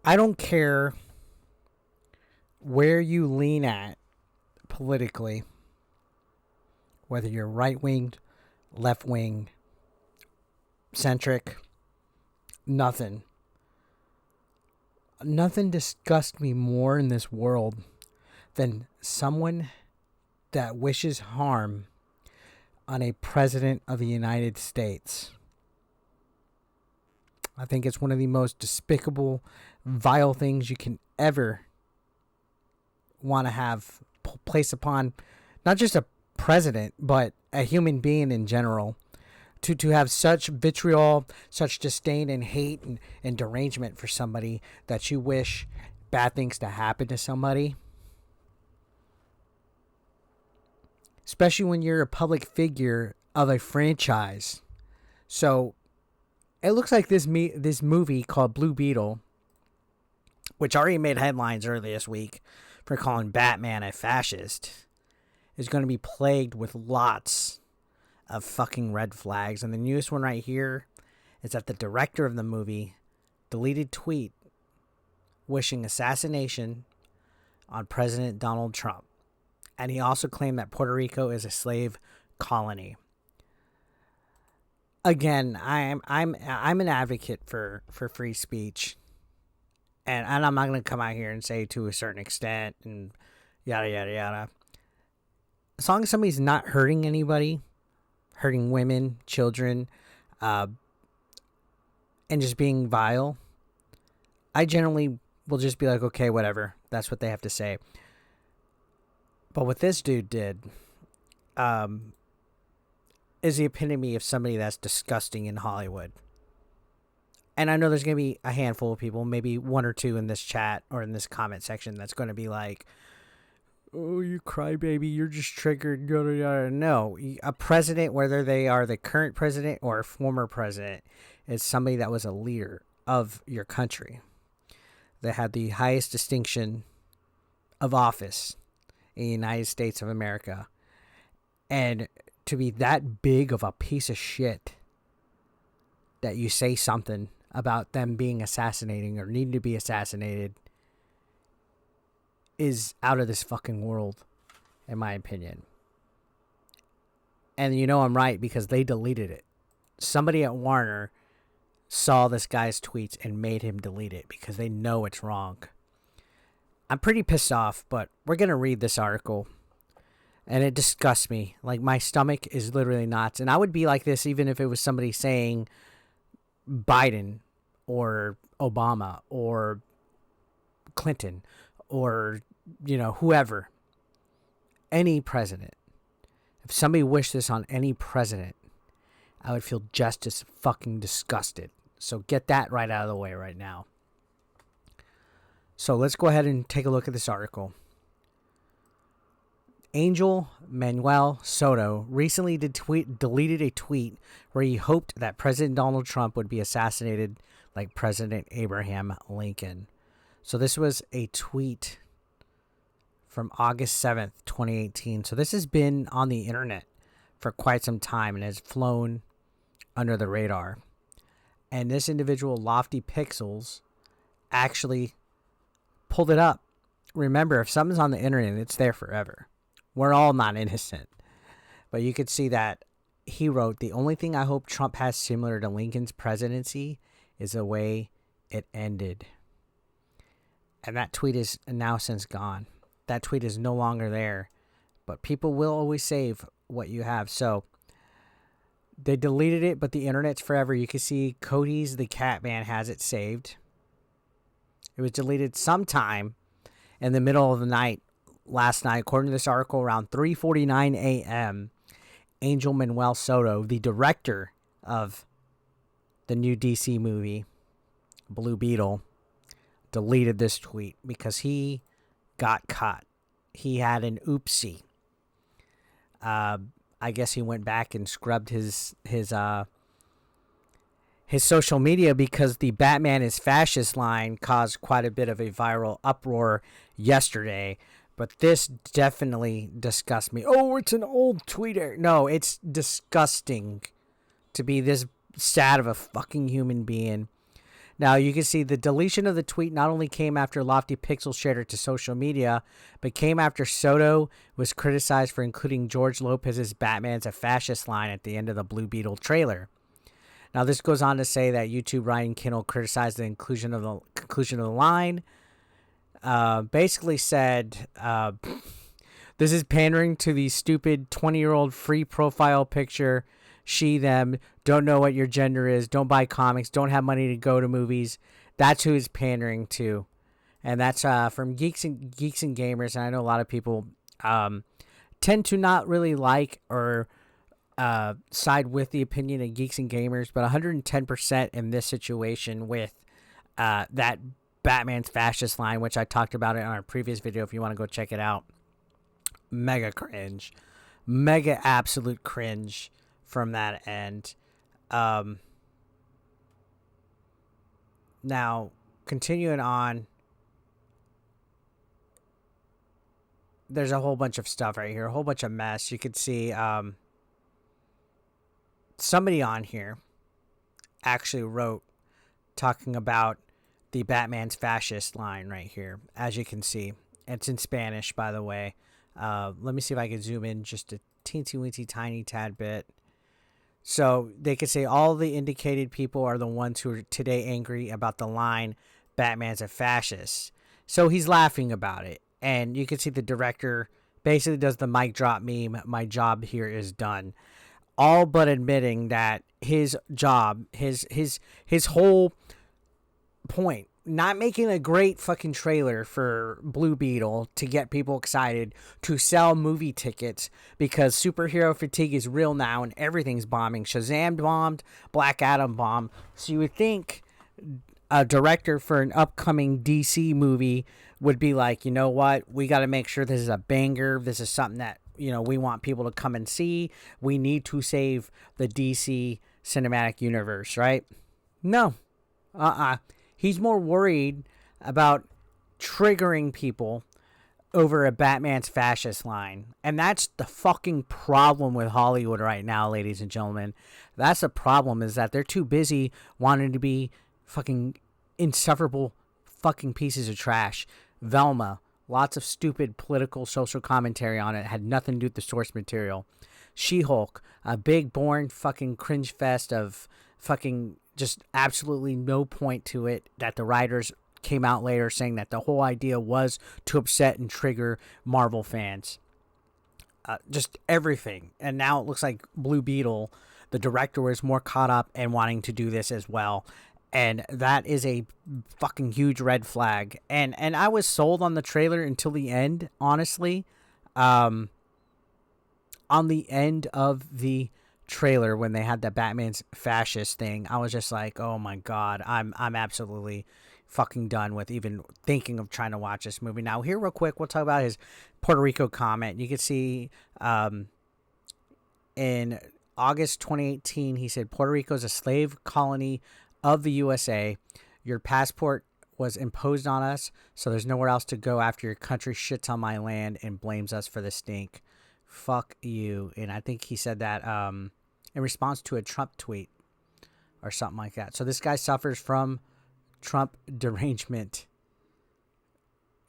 I don't care where you lean at politically, whether you're right winged, left wing, centric, nothing. Nothing disgusts me more in this world than someone that wishes harm on a president of the United States. I think it's one of the most despicable, vile things you can ever want to have placed upon not just a president, but a human being in general. To have such vitriol, such disdain and hate and derangement for somebody that you wish bad things to happen to somebody. Especially when you're a public figure of a franchise. So it looks like this movie called Blue Beetle, which already made headlines earlier this week for calling Batman a fascist, is going to be plagued with lots of fucking red flags. And the newest one right here is that the director of the movie deleted tweet wishing assassination on President Donald Trump. And he also claimed that Puerto Rico is a slave colony. Again, I'm an advocate for free speech. And I'm not going to come out here and say to a certain extent and yada, yada, yada. As long as somebody's not hurting anybody, hurting women, children, and just being vile, I generally will just be like, okay, whatever. That's what they have to say. But what this dude did is the epitome of somebody that's disgusting in Hollywood. And I know there's going to be a handful of people, maybe one or two in this chat or in this comment section that's going to be like, oh, you crybaby, you're just triggered. Yada, yada. No, a president, whether they are the current president or a former president, is somebody that was a leader of your country, that had the highest distinction of office in the United States of America. And to be that big of a piece of shit that you say something about them being assassinating or needing to be assassinated is out of this fucking world, in my opinion. And you know I'm right because they deleted it. Somebody at Warner saw this guy's tweets and made him delete it because they know it's wrong. I'm pretty pissed off, but we're going to read this article. And it disgusts me. Like, my stomach is literally knots. And I would be like this even if it was somebody saying Biden or Obama or Clinton or, you know, whoever. Any president. If somebody wished this on any president, I would feel just as fucking disgusted. So get that right out of the way right now. So let's go ahead and take a look at this article. Angel Manuel Soto recently deleted a tweet where he hoped that President Donald Trump would be assassinated like President Abraham Lincoln. So this was a tweet from August 7th, 2018. So this has been on the internet for quite some time and has flown under the radar. And this individual, Lofty Pixels, actually pulled it up. Remember, if something's on the internet, it's there forever. We're all not innocent. But you could see that he wrote, the only thing I hope Trump has similar to Lincoln's presidency is the way it ended. And that tweet is now since gone. That tweet is no longer there. But people will always save what you have. So they deleted it, but the internet's forever. You can see Cody's The Catman has it saved. It was deleted sometime in the middle of the night last night. According to this article, around 3:49 a.m., Angel Manuel Soto, the director of the new DC movie, Blue Beetle, deleted this tweet because he got caught. He had an oopsie. I guess he went back and scrubbed his social media because the Batman is fascist line caused quite a bit of a viral uproar yesterday. But this definitely disgusts me. Oh, it's an old tweeter. No, it's disgusting to be this sad of a fucking human being. Now, you can see the deletion of the tweet not only came after Lofty Pixel shared it to social media, but came after Soto was criticized for including George Lopez's Batman's a fascist line at the end of the Blue Beetle trailer. Now, this goes on to say that YouTube Ryan Kindle criticized the conclusion of the line. Basically said, this is pandering to the stupid 20-year-old free profile picture. She, them, don't know what your gender is, don't buy comics, don't have money to go to movies. That's who is pandering to. And that's from Geeks and Gamers. And I know a lot of people tend to not really like or side with the opinion of Geeks and Gamers, but 110% in this situation with that Batman's fascist line, which I talked about it on our previous video if you want to go check it out. Mega cringe. Mega absolute cringe from that end. Now, continuing on, there's a whole bunch of stuff right here, a whole bunch of mess. You could see somebody on here actually wrote talking about the Batman's fascist line right here, as you can see. It's in Spanish, by the way. Let me see if I can zoom in just a teensy-weensy tiny tad bit. So they could say all the indicated people are the ones who are today angry about the line, Batman's a fascist. So he's laughing about it. And you can see the director basically does the mic drop meme, my job here is done. All but admitting that his job, his whole point, not making a great fucking trailer for Blue Beetle to get people excited to sell movie tickets because superhero fatigue is real now and everything's bombing. Shazam bombed, Black Adam bombed. So you would think a director for an upcoming DC movie would be like, you know what, we got to make sure this is a banger. This is something that, you know, we want people to come and see. We need to save the DC cinematic universe, right? No. He's more worried about triggering people over a Batman's fascist line. And that's the fucking problem with Hollywood right now, ladies and gentlemen. That's the problem, is that they're too busy wanting to be fucking insufferable fucking pieces of trash. Velma, lots of stupid political social commentary on it. Had nothing to do with the source material. She-Hulk, a big, boring fucking cringe fest of fucking just absolutely no point to it, that the writers came out later saying that the whole idea was to upset and trigger Marvel fans. Just everything. And now it looks like Blue Beetle, the director, was more caught up and wanting to do this as well. And that is a fucking huge red flag. And I was sold on the trailer until the end, honestly. On the end of the trailer, when they had the Batman's fascist thing, I was just like, oh my god, I'm absolutely fucking done with even thinking of trying to watch this movie. Now, here real quick, we'll talk about his Puerto Rico comment. You can see in August 2018, he said, Puerto Rico is a slave colony of the USA. Your passport was imposed on us, so there's nowhere else to go after your country shits on my land and blames us for the stink. Fuck you. And I think he said that in response to a Trump tweet or something like that. So this guy suffers from Trump derangement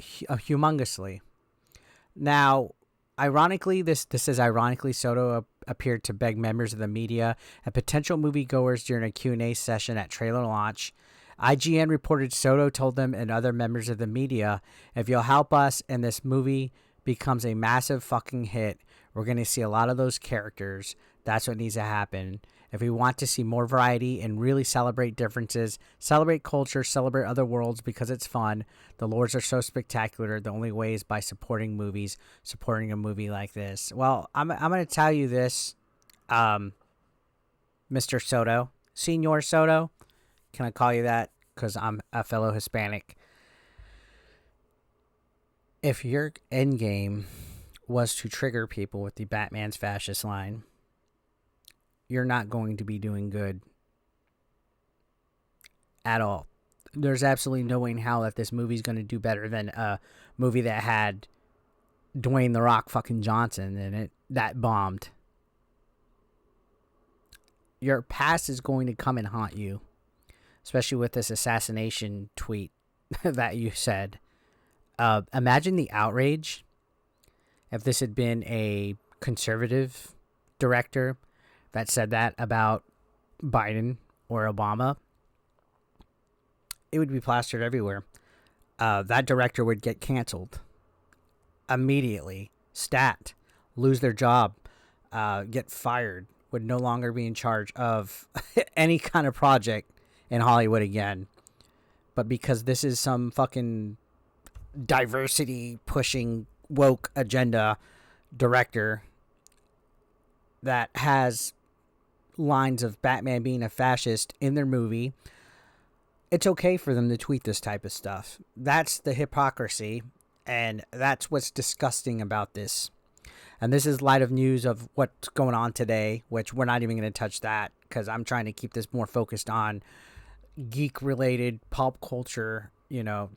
humongously. Now, ironically, this says, ironically, Soto appeared to beg members of the media and potential moviegoers during a Q&A session at trailer launch. IGN reported Soto told them and other members of the media, if you'll help us and this movie becomes a massive fucking hit, we're going to see a lot of those characters. That's what needs to happen. If we want to see more variety and really celebrate differences, celebrate culture, celebrate other worlds because it's fun, the lores are so spectacular, the only way is by supporting movies, supporting a movie like this. Well, I'm going to tell you this, Mr. Soto, Senor Soto. Can I call you that? Because I'm a fellow Hispanic. If your end game was to trigger people with the Batman's fascist line, you're not going to be doing good at all. There's absolutely no way in hell that this movie's going to do better than a movie that had Dwayne "The Rock" fucking Johnson in it that bombed. Your past is going to come and haunt you. especially with this assassination tweet that you said. Imagine the outrage if this had been a conservative director that said that about Biden or Obama. It would be plastered everywhere. That director would get canceled immediately. Stat. Lose their job. Get fired. Would no longer be in charge of any kind of project in Hollywood again. But because this is some fucking diversity pushing woke agenda director that has lines of Batman being a fascist in their movie, it's okay for them to tweet this type of stuff. That's the hypocrisy, and that's what's disgusting about this. And this is light of news of what's going on today, which we're not even going to touch that because I'm trying to keep this more focused on geek-related pop culture,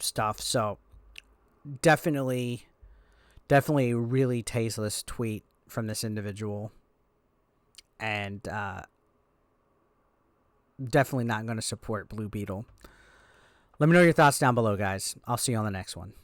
stuff. So definitely a really tasteless tweet from this individual. And definitely not going to support Blue Beetle. Let me know your thoughts down below, guys. I'll see you on the next one.